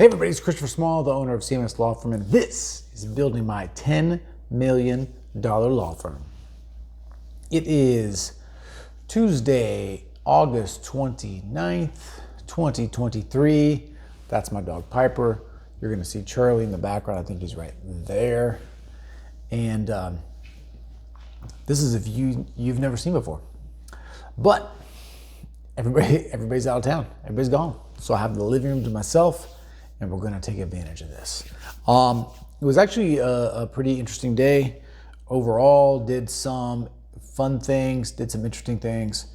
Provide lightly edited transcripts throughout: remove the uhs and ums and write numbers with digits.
Hey everybody, it's Christopher Small, the owner of CMS Law Firm, and this is building my $10 million law firm. It is Tuesday, August 29th, 2023. That's my dog Piper. You're gonna see Charlie in the background. I think he's right there. And this is if you've never seen before. But everybody's out of town. Everybody's gone. So I have the living room to myself, and we're going to take advantage of this. It was actually a pretty interesting day overall. Did some fun things, did some interesting things.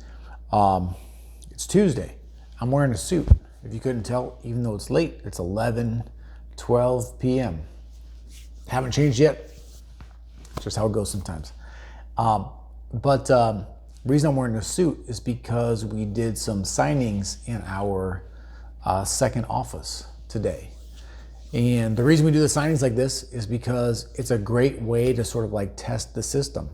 It's Tuesday. I'm wearing a suit. If you couldn't tell, even though it's late, it's 11:12 p.m. Haven't changed yet. It's just how it goes sometimes. But the reason I'm wearing a suit is because we did some signings in our second office today. And the reason we do the signings like this is because it's a great way to sort of like test the system.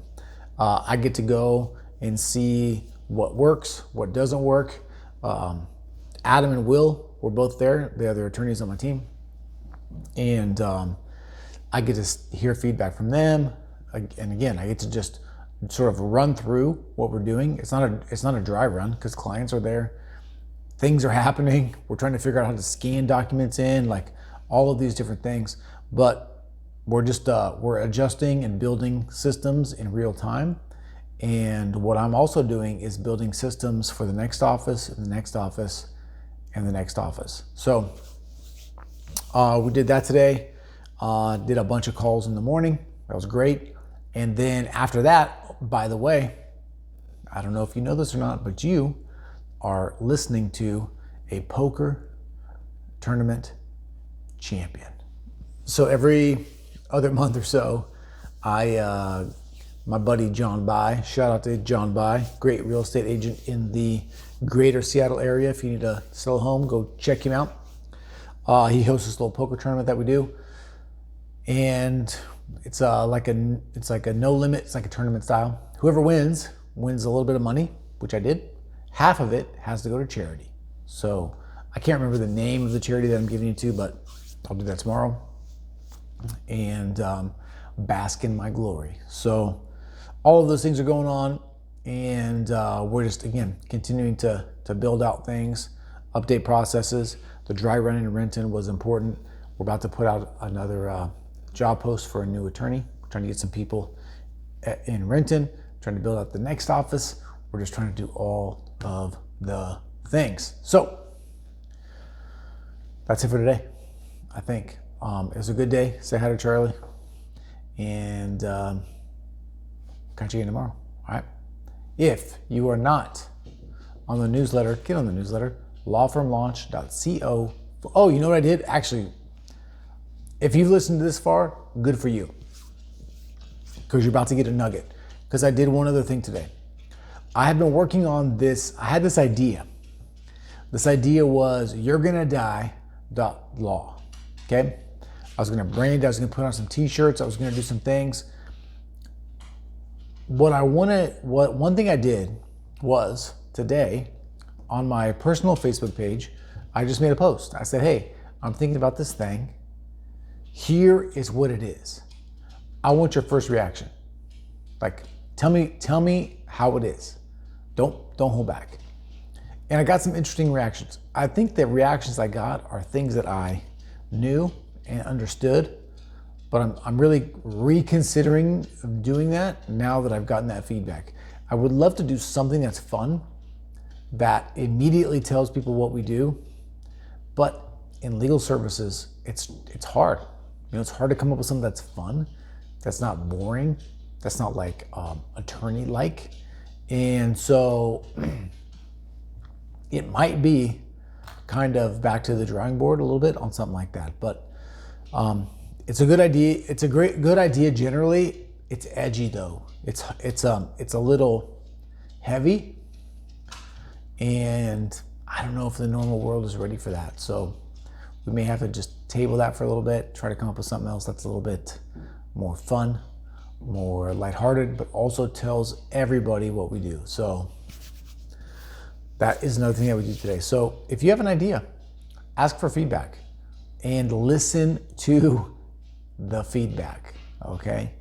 I get to go and see what works, what doesn't work. Adam and Will were both there. They are the attorneys on my team. And I get to hear feedback from them. And again, I get to just sort of run through what we're doing. It's not a dry run because clients are there. Things are happening. We're trying to figure out how to scan documents in, like all of these different things. But we're just we're adjusting and building systems in real time. And what I'm also doing is building systems for the next office, and the next office, and the next office. So we did that today. Did a bunch of calls in the morning. That was great. And then after that, by the way, I don't know if you know this or not, but you are listening to a poker tournament champion. So every other month or so, my buddy John By, shout out to John By, great real estate agent in the greater Seattle area. If you need to sell a home, go check him out. He hosts this little poker tournament that we do. And it's like a no limit, it's like a tournament style. Whoever wins a little bit of money, which I did. Half of it has to go to charity. So I can't remember the name of the charity that I'm giving you to, but I'll do that tomorrow. And bask in my glory. So all of those things are going on, and we're just, again, continuing to build out things, update processes. The dry run in Renton was important. We're about to put out another job post for a new attorney. We're trying to get some people in Renton, trying to build out the next office. We're just trying to do all of the things. So that's it for today. I think it was a good day. Say hi to Charlie, and catch you again tomorrow. All right. If you are not on the newsletter, get on the newsletter. Lawfirmlaunch.co. Oh, you know what I did? Actually, if you've listened to this far, good for you, because you're about to get a nugget. Because I did one other thing today. I have been working on this. I had this idea. This idea was you're gonna die.law. Okay? I was gonna brand it, I was gonna put on some t-shirts, I was gonna do some things. One thing I did was today on my personal Facebook page, I just made a post. I said, hey, I'm thinking about this thing. Here is what it is. I want your first reaction. Like, tell me how it is. Don't hold back. And I got some interesting reactions. I think the reactions I got are things that I knew and understood, but I'm really reconsidering doing that now that I've gotten that feedback. I would love to do something that's fun, that immediately tells people what we do, but in legal services, it's hard. You know, it's hard to come up with something that's fun, that's not boring, that's not like attorney-like. And so it might be kind of back to the drawing board a little bit on something like that. But it's a good idea. It's a good idea generally. It's edgy though. It's a little heavy, and I don't know if the normal world is ready for that. So we may have to just table that for a little bit, try to come up with something else that's a little bit more fun, more lighthearted, but also tells everybody what we do. So that is another thing that we do today. So if you have an idea, ask for feedback. and listen to the feedback, okay?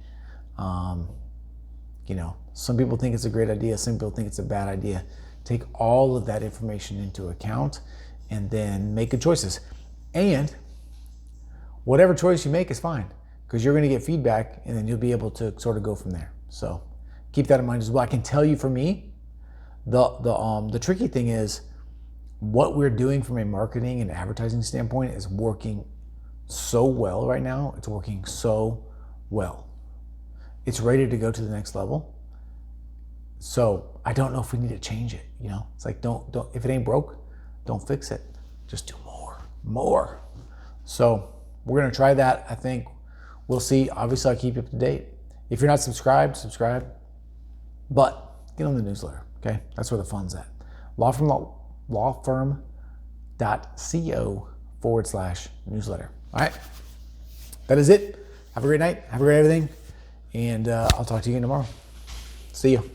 Some people think it's a great idea, some people think it's a bad idea. Take all of that information into account and then make good choices. And whatever choice you make is fine, because you're going to get feedback and then you'll be able to sort of go from there. So keep that in mind as well. I can tell you, for me, the tricky thing is what we're doing from a marketing and advertising standpoint is working so well right now. It's working so well. It's ready to go to the next level. So I don't know if we need to change it. It's like, don't, if it ain't broke, don't fix it. Just do more. So we're going to try that. I think we'll see. Obviously, I'll keep you up to date. If you're not subscribed, subscribe, but get on the newsletter. Okay. That's where the fun's at. lawfirm.co/newsletter. All right. That is it. Have a great night. Have a great everything. And I'll talk to you again tomorrow. See you.